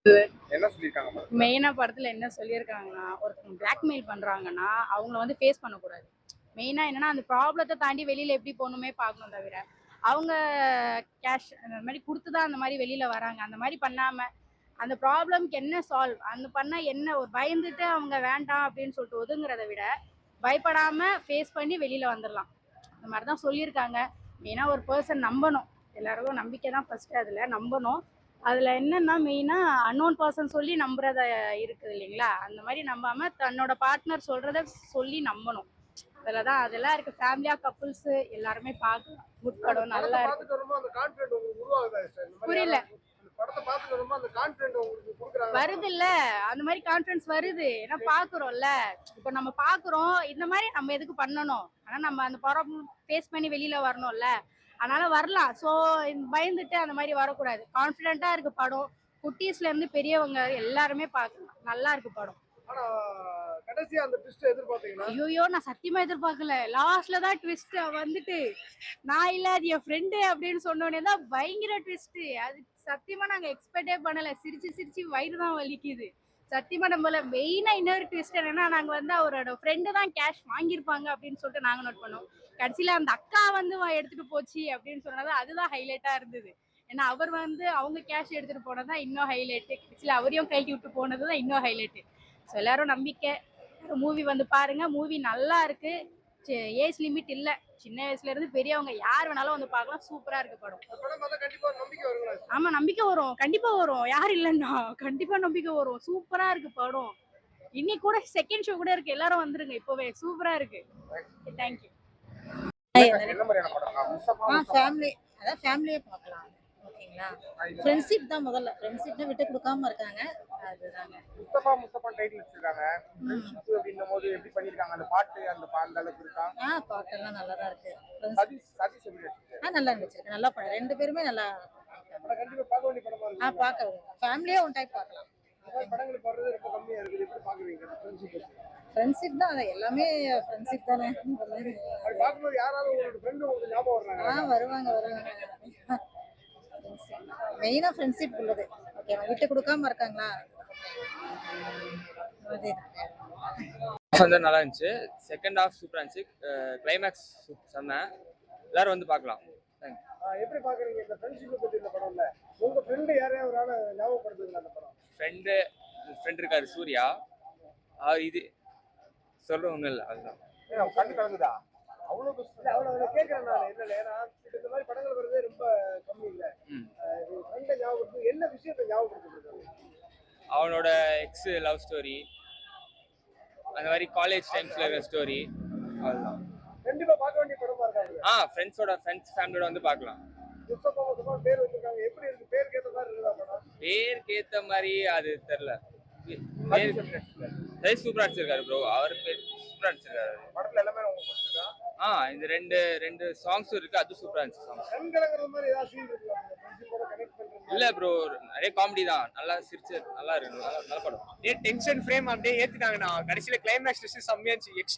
என்ன சொல்லியிருக்காங்க படத்துல? மெயினா படத்துல என்ன சொல்லியிருக்காங்கன்னா, ஒருத்தவங்க பிளாக்மெயில் பண்றாங்கன்னா, அவங்கள வந்து ஃபேஸ் பண்ணக்கூடாது. மெயினா என்னன்னா, அந்த ப்ராப்ளத்த தாண்டி வெளில எப்படி போணுமே பார்க்கணும் தவிர, அவங்க கேஷ் அந்த மாரி குடுத்து தான் அந்த மாரி வெளில வராங்க. அந்த மாரி பண்ணாம, அந்த ப்ராப்ளம்க்கு என்ன சால்வ்? அந்த பண்ணா என்ன ஒரு பயந்துட்டு அவங்க வேண்டாம் அப்படின்னு சொல்லிட்டு ஒதுங்குறத விட, பயப்படாம ஃபேஸ் பண்ணி வெளில வந்துரலாம். அந்த மாரி தான் சொல்லியிருக்காங்க. மெயினா ஒரு பெர்சன் நம்பணும். எல்லாருக்கும் நம்பிக்கை தான் ஃபர்ஸ்ட்டு அதுல நம்பணும். அதுல என்னன்னா மெயினா அன்னோன் பர்சன் சொல்லி நம்புறத இருக்குது இல்லைங்களா? அந்த மாரி நம்பாம தன்னோட பார்ட்னர் சொல்றத சொல்லி நம்பணும். அதுல தான் அதெல்லாம் இருக்கு. ஃபேமிலியா கப்புள்ஸு எல்லாருமே பார்க்கலாம். குட் அந்த படம் படத்த நல்லா இருக்கு. பார்த்துட்டு வரும்போது அந்த கான்ஃபிடென்ட் உங்களுக்கு உருவாகுதா சார்? இந்த மாரி புரியல. யாராவது அந்த படத்த பார்த்துட்டு வரும்போது அந்த கான்ஃபிடென்ட் உங்களுக்கு குடுக்குறாங்களா படம்? வருதுல்ல. அந்த மாரி கான்ஃபிடன்ஸ் வருது. ஏன்னா பார்க்குறோம்ல. இப்ப நம்ம பார்க்குறோம். இந்த மாரி நம்ம எதுக்கு பண்ணணும்? ஆனா நம்ம அந்த ப்ராப்ளம் ஃபேஸ் பண்ணி வெளில வரணும்ல. அதனால வரலாம். ஸோ பயந்துட்டு அந்த மாரி வரக்கூடாது. கான்ஃபிடென்ட்டா இருக்கு படம். குட்டீஸ்ல இருந்து பெரியவங்க எல்லாருமே பார்க்கலாம். நல்லா இருக்கு படம். ஆனா கடைசியா அந்த ட்விஸ்ட் எதிர்பார்த்தீங்களா? ஐய்யய்யோ! நான் சத்தியமா எதிர்பார்க்கல. லாஸ்ட்ல தான் ட்விஸ்ட் வந்துட்டு, நான் இல்ல அது என் ஃப்ரெண்டு அப்படின்னு சொன்னோனே தான் பயங்கர ட்விஸ்ட்டு. அது சத்தியமா நாங்க எக்ஸ்பெக்ட்டே பண்ணல. சிரிச்சு சிரிச்சு வயிறு தான் வலிக்குது. சத்தியமா நம்பல. மெயினா இன்னொரு ட்விஸ்ட் என்னன்னா, நாங்க வந்து அவரோட ஃப்ரெண்டு தான் கேஷ் வாங்கியிருப்பாங்க அப்படின்னு சொல்லிட்டு நாங்க நோட் பண்ணோம். கடைசில அந்த அக்கா வந்து எடுத்துட்டு போச்சு அப்படின்னு சொன்னது அதுதான் ஹைலைட்டா இருந்தது. ஏன்னா அவர் வந்து அவங்க கேஷ் எடுத்துட்டு போனது தான் இன்னும் ஹைலைட்டு. கடைசில அவரையும் கழட்டி விட்டு போனது தான் இன்னும் ஹைலைட்டு. ஸோ எல்லாரும் நம்பிக்கை. மூவி வந்து பாருங்க. மூவி நல்லா இருக்கு. ஏஜ் லிமிட் இல்ல. சின்ன வயசுல இருந்து பெரியவங்க யார் வேணாலும் வந்து பார்க்கலாம். சூப்பரா இருக்கு படம். அந்த படம் பார்த்தா கண்டிப்பா ஒரு நம்பிக்கை வருங்களா சார்? ஆமா நம்பிக்கை வரும். கண்டிப்பா வரும். யார் இல்லன்னா? கண்டிப்பா நம்பிக்கை வரும். சூப்பரா இருக்கு படம். இன்னைக்கு கூட செகண்ட் ஷோ கூட இருக்கு. எல்லாரும் வந்துருங்க இப்பவே. சூப்பரா இருக்கு. Thank you. என்ன மாதிரியான படம்? முஸ்தபா ஃபேமிலி அதான் ஃபேமிலியே பார்க்கலாம். ஓகேங்களா? இது ஃப்ரெண்ட்ஷிப் தான் முதல்ல. ஃப்ரெண்ட்ஷிப்னா விட்டு குடுக்காம இருக்காங்க. அதுதாங்க. முஸ்தபா டைட்டில் வச்சிருக்காங்க. ஃப்ரெண்ட்ஷிப் அப்படின்னும்போது எப்படி பண்ணிருக்காங்க? அந்த பாட்டு அந்த அளவுக்கு இருக்கா? பாட்டெல்லாம் நல்லா தான் இருக்கு. சதீஷ் எப்படி நடிச்சிருக்காரு? நல்லா நடிச்சிருக்கு. நல்லா படம். 2 பேருமே நல்லா படம் கண்டிப்பா பார்க்க வேண்டிய படமா இருக்கு. பார்க்க ஃபேமிலியா ஒன் டைம் பார்க்கலாம். இந்த மாதிரி படங்களுக்கு வர்றது ரொம்ப கம்மியா இருக்குது. எப்படி பாக்குறீங்க ஃப்ரெண்ட்ஷிப்? ஃப்ரெண்ட்ஷிப் தான் அது எல்லாமே ஃப்ரெண்ட்ஷிப் தானே. அப்படி பார்க்கும்போது யாராவது உங்களோட ஃப்ரெண்டு உங்களுக்கு ஞாபகம் வர்றாங்க? வருவாங்க. மெயினா ஃப்ரெண்ட்ஷிப் உள்ளது. ஓகேவா? விட்டு குடுக்காம இருக்காங்களா? அதுதான். வந்து நல்லா இருந்துச்சு. செகண்ட் ஹாஃப் சூப்பரா இருந்துச்சு. கிளைமேக்ஸ் செம்ம. எல்லாரும் வந்து பார்க்கலாம். தேங்க்ஸ். எப்படி பாக்குறீங்க இந்த ஃப்ரெண்ட்ஷிப் பத்தி இந்த படம்ல? உங்க ஃப்ரெண்டு யாரையாவது ஒரு ஆளை ஞாபகப்படுத்துதுங்களா அந்த படம்? ஃப்ரெண்ட் இருக்காரு சூர்யா. இது சொல்ற ஒன்றும் இல்லை அதுதான். அவன் கண்ணு கலங்குதா? அவ்வளவு இல்ல அவ்வளவு கேட்கிறேன் நான். இல்ல ஏன்னா இந்த மாதிரி படங்கள் வருது ரொம்ப கம்மி இல்ல. ஃப்ரெண்டை ஞாபகப்படுத்து என்ன விஷயத்தை ஞாபகப்படுத்துறது? அவனோட எக்ஸ் லவ் ஸ்டோரி, அந்த மாதிரி காலேஜ் டைம்ஸ்ல இருக்கிற ஸ்டோரி, அதுதான். கண்டிப்பா பார்க்க வேண்டிய படமா இருக்காங்க. ஃப்ரெண்ட்ஸ் ஃபேமிலியோட வந்து பார்க்கலாம். முஸ்தபா பேர் வச்சிருக்காங்க. எப்படி இருக்கு? பேருக்கு ஏத்த மாதிரி இருக்குதா படம்? பேருக்கு ஏத்த மாதிரி அது தெரியல. சூப்பரா அடிச்சிருக்காரு ப்ரோ. அவர் பேர் சூப்பரா அடிச்சிருக்காரு. படத்துல எல்லாமே உங்களுக்கு பிடிச்சிருக்கா? இந்த ரெண்டு சாங்ஸும் இருக்கு. அது சூப்பரா இருந்துச்சு சாங்ஸ். கண் கலங்குற மாதிரி ஏதாவது சீன் இருக்குதா? ஃப்ரெண்ட்ஷிப்போட கனெக்ட் பண்றது இல்ல ப்ரோ, நிறைய காமெடி தான். நல்லா சிரிச்சு நல்லா இருக்கு. நல்ல படம். டென்ஷன் ஃப்ரேம் அப்படியே ஏத்துட்டாங்கண்ணா. கடைசியில கிளைமேக்ஸ் ட்விஸ்ட் செம்மையா இருந்துச்சு.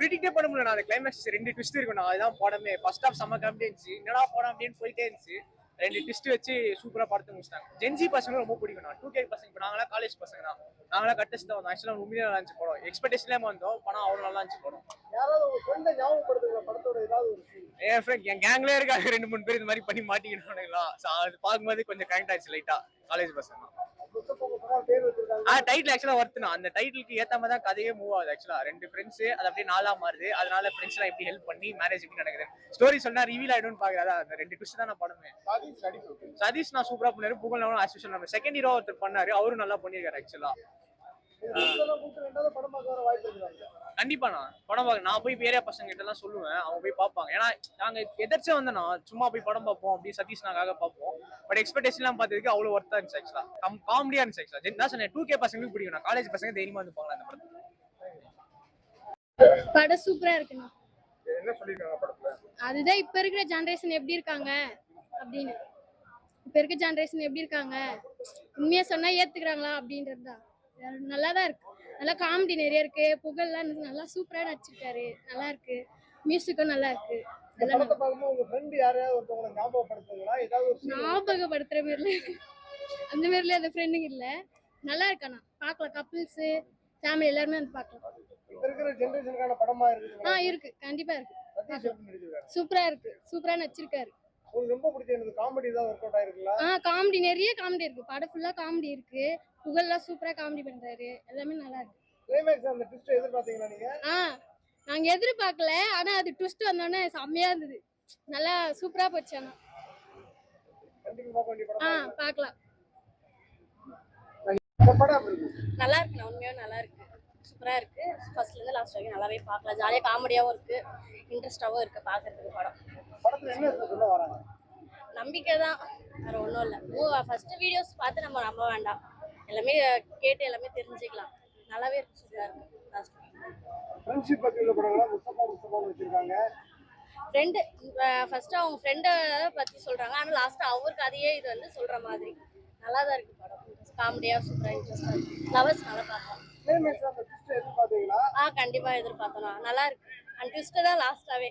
ப்ரிடிக்டே பண்ண முடியல. அந்த கிளைமேக்ஸ் 2 ட்விஸ்ட் இருக்குண்ணா. அதுதான் படமே. ஃபர்ஸ்ட் ஹாஃப் செம்ம காமெடி இருந்துச்சு. என்னடா படம் அப்படின்னு போயிட்டே இருந்துச்சு. 2 ட்விஸ்ட் வச்சு சூப்பரா படத்தை முடிச்சிட்டாங்க. ஜென்சி பசங்க ரொம்ப பிடிக்கும். 2K பசங்க. இப்போ நாங்களாம் காலேஜ் பசங்க தான். நாங்களாம் கட்டஸ்ட் தான் வந்தோம். ஆக்சுவலாக உண்மையிலே நல்லா இருந்துச்சு படம். எக்ஸ்பெக்டேஷன்லேயே வந்தோம். படம் அவ்வளோ நல்லா இருந்துச்சு படம். யாராவது உங்க ஃப்ரெண்டை ஞாபகப்படுத்துகிற படத்தோட ஏதாவது ஒரு சீன்? என் கேங்லேயே இருக்காங்க 2-3 பேர் இந்த மாதிரி பண்ணி மாட்டிக்கணும்னுங்களா. அது பார்க்கும்போது கொஞ்சம் கனெக்ட் ஆயிடுச்சு லைட்டா. காலேஜ் பசங்க பேர் வச்சிருக்காங்க. டைட்டில் ஆக்சுவலா ஒர்த்துனா. அந்த டைட்டிலுக்கு ஏத்த மாதிரி தான் கதையே மூவ் ஆகுது. ஆக்சுவலா 2 ஃப்ரெண்ட்ஸ் அது அப்படியே 4ஆ மாறுது. அதனால ஃப்ரெண்ட்ஸ் எல்லாம் எப்படி ஹெல்ப் பண்ணி மேரேஜ் எப்படி நடக்குது. ஸ்டோரி சொன்னா ரிவீல் ஆயிடும்னு பாக்குறதா. அந்த 2 ட்விஸ்ட் தான் நான் படமே. சதீஷ் நான் சூப்பரா பண்ணாரு. புகழ் நவன் ஆஸ் யூசுவல் நம்ம செகண்ட் ஹீரோ ஒருத்தர் பண்ணாரு. அவரும் நல்லா பண்ணிருக்காரு ஆக்சுவலா. படம் பார்க்க வர வாய்ப்பு இருக்குதா? கண்டிப்பா படம் பார்க்க நான் போய் ஏரியா பசங்க கிட்ட எல்லாம் சொல்லுவேன். அவங்க போய் பார்ப்பாங்க. ஏன்னா நாங்க எதிர்த்து வந்தோம்னா சும்மா போய் படம் பார்ப்போம் அப்படி சதீஷ் நாக்காக பார்ப்போம். பட் எக்ஸ்பெக்டேஷன் எல்லாம் பார்த்ததுக்கு அவ்வளவு ஒர்த்தா இருந்துச்சு. ஆக்சுவலா காமெடியா இருந்துச்சு. ஆக்சுவலா நான் சொன்னேன் 2K பசங்களுக்கு பிடிக்கும். காலேஜ் பசங்க தைரியமா வந்து பார்க்கலாம் அந்த படத்தை. படம் சூப்பரா இருக்குண்ணா. என்ன சொல்லிருக்காங்க படத்துல? அதுதான் இப்ப இருக்கிற ஜெனரேஷன் எப்படி இருக்காங்க அப்படின்னு. இப்ப இருக்க ஜெனரேஷன் எப்படி இருக்காங்க, உண்மையா சொன்னா ஏத்துக்கிறாங்களா அப்படின்றதுதான். நல்லாதான் இருக்கு. நல்லா காமெடி நிறைய இருக்கு. புகழ்லாம் நல்லா சூப்பரா நடிச்சிருக்காரு. நல்லா இருக்கு. மியூசிக்கும் நல்லா இருக்கு. படத்தை பார்க்கும்போது உங்க ஃப்ரெண்ட் யாரையாவது ஒருத்தவங்களை ஞாபகப்படுத்துங்களா? ஏதாவது ஒரு scene ஞாபகப்படுத்துற மாதிரில அந்த மாதிரிலாம் அந்த ஃப்ரெண்டுங்க இல்லை. நல்லா இருக்காண்ணா, பார்க்கலாம். கப்புள்ஸு ஃபேமிலி எல்லாருமே வந்து பார்க்கலாம். இப்ப இருக்கிற ஜெனரேஷனுக்கான படமா இருக்குது. இருக்கு, கண்டிப்பா இருக்கு. சதீஷ் எப்படி நடிச்சிருக்காரு? சூப்பரா இருக்கு, சூப்பரா நடிச்சிருக்காரு. உங்களுக்கு ரொம்ப பிடிச்ச எனக்கு காமெடி தான் ஒர்க் அவுட் ஆயிருக்குங்களா? காமெடி, நிறைய காமெடி இருக்கு. படம் ஃபுல்லா காமெடி இருக்கு. புகழ்லாம் சூப்பரா காமெடி பண்றாரு. எல்லாமே நல்லா இருக்கு. கிளைமேக்ஸ் அந்த ட்விஸ்ட் எதிர்பார்த்தீங்களா நீங்க? நாங்க எதிர்பார்க்கல, ஆனா அது ட்விஸ்ட் வந்தோடனே செம்மையா இருந்தது. நல்லா சூப்பரா போச்சு. ஆனா கண்டிப்பா பார்க்க வேண்டிய படம். பார்க்கலாம். இந்த படம் எப்படி இருக்கு? நல்லா இருக்கு, உண்மையாவே நல்லா இருக்கு, சூப்பரா இருக்கு. ஃபர்ஸ்ட்ல இருந்து லாஸ்ட் வரைக்கும் நல்லாவே பார்க்கலாம். ஜாலியா காமெடியாவும் இருக்கு, இன்ட்ரெஸ்டாவும் இருக்கு பார்க்கறதுக்கு படம். படத்துல என்ன சொல்ல வராங்க? நம்பிக்கை தான், வேற ஒன்றும் இல்லை. ஃபர்ஸ்ட் வீடியோஸ் பார்த்து நம்ம நம்ப வேண்டாம், எல்லாமே கேட்டு எல்லாமே தெரிஞ்சுக்கலாம். நல்லாவே இருக்கு, சூப்பரா இருக்கு. லாஸ்ட் ஃப்ரெண்ட்ஷிப் பத்தி உள்ள படங்களா முஸ்தபான்னு வச்சிருக்காங்க. ஃப்ரெண்டு ஃபர்ஸ்ட் அவங்க ஃப்ரெண்டை பத்தி சொல்றாங்க, ஆனா லாஸ்ட் அவருக்கு அதையே இது வந்து சொல்ற மாதிரி நல்லா தான் இருக்கு படம். காமெடியா சூப்பரா இன்ட்ரெஸ்டா இருக்கு. லவர்ஸ் நல்லா பார்க்கலாம். கிளைமேக்ஸ் அந்த ட்விஸ்ட் எதிர்பார்த்தீங்களா? கண்டிப்பா எதிர்பார்த்தோம், நல்லா இருக்கு. அண்ட் ட்விஸ்ட் தான் லாஸ்டாவே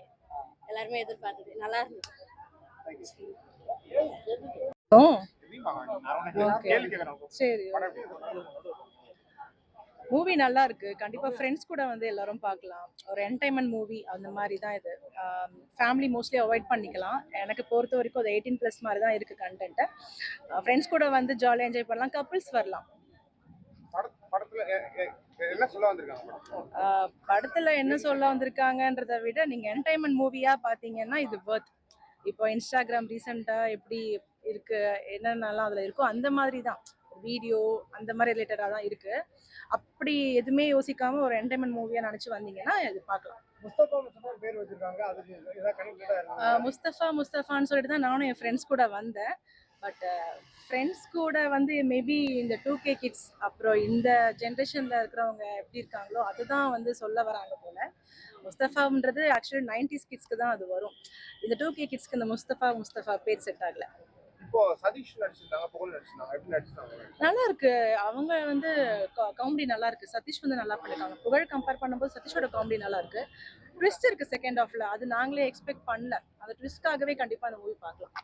எல்லாருமே எதிர்பார்த்தது, நல்லா இருந்துச்சு. சரி, மூவி நல்லா இருக்கு. கண்டிப்பா ஃப்ரெண்ட்ஸ் கூட வந்து எல்லாரும் பார்க்கலாம். ஒரு என்டர்டைன்மெண்ட் மூவி அந்த மாதிரி தான் இது. ஃபேமிலி மோஸ்ட்லி அவாய்ட் பண்ணிக்கலாம். எனக்கு பொறுத்த வரைக்கும் அது 18+ மாதிரி தான் இருக்கு கண்டென்ட். ஃப்ரெண்ட்ஸ் கூட வந்து ஜாலியாக என்ஜாய் பண்ணலாம். கப்புள்ஸ் வரலாம். படத்துல என்ன சொல்ல வந்திருக்காங்க? படத்துல என்ன சொல்ல வந்திருக்காங்கன்றதை விட நீங்க என்டர்டைன்மெண்ட் மூவியா பார்த்தீங்கன்னா இது வர்த். இப்போ இன்ஸ்டாகிராம் ரீசெண்டாக எப்படி இருக்கு, என்னென்னலாம் அதில் இருக்கோ அந்த மாதிரி தான் வீடியோ, அந்த மாதிரி ரிலேட்டடாக தான் இருக்கு. அப்படி எதுவுமே யோசிக்காம ஒரு என்டர்டைன்மெண்ட் மூவியா நினைச்சு வந்தீங்கன்னா இது பார்க்கலாம். முஸ்தபா பேர் வச்சிருக்காங்க, அதுக்கு ஏதாவது கனெக்டடா இருக்கு? முஸ்தபான்னு சொல்லிட்டு தான் நானும் என் ஃப்ரெண்ட்ஸ் கூட வந்தேன். பட் ஃப்ரெண்ட்ஸ் கூட வந்து மேபி இந்த 2K கிட்ஸ் அப்புறம் இந்த ஜென்ரேஷனில் இருக்கிறவங்க எப்படி இருக்காங்களோ அதுதான் வந்து சொல்ல வராங்க போல. முஸ்தபான்றது ஆக்சுவலி 90s கிட்ஸ்க்கு தான் அது வரும். இந்த 2K கிட்ஸ்க்கு இந்த முஸ்தபா பேர் செட் ஆகல. இப்போ சதீஷ் நடிச்சிருந்தாங்க, புகழ் நடிச்சிருந்தாங்க, எப்படி நடிச்சிருந்தாங்க? நல்லா இருக்கு. அவங்க வந்து காமெடி நல்லா இருக்கு. சதீஷ் வந்து நல்லா பண்ணிருக்காங்க. புகழ் கம்பேர் பண்ணும்போது சதீஷோட காமெடி நல்லா இருக்கு. ட்விஸ்ட் இருக்கு செகண்ட் ஹாஃப்ல, அது நாங்களே எக்ஸ்பெக்ட் பண்ணல. அந்த ட்விஸ்ட்காகவே கண்டிப்பா அந்த மூவி பார்க்கலாம்.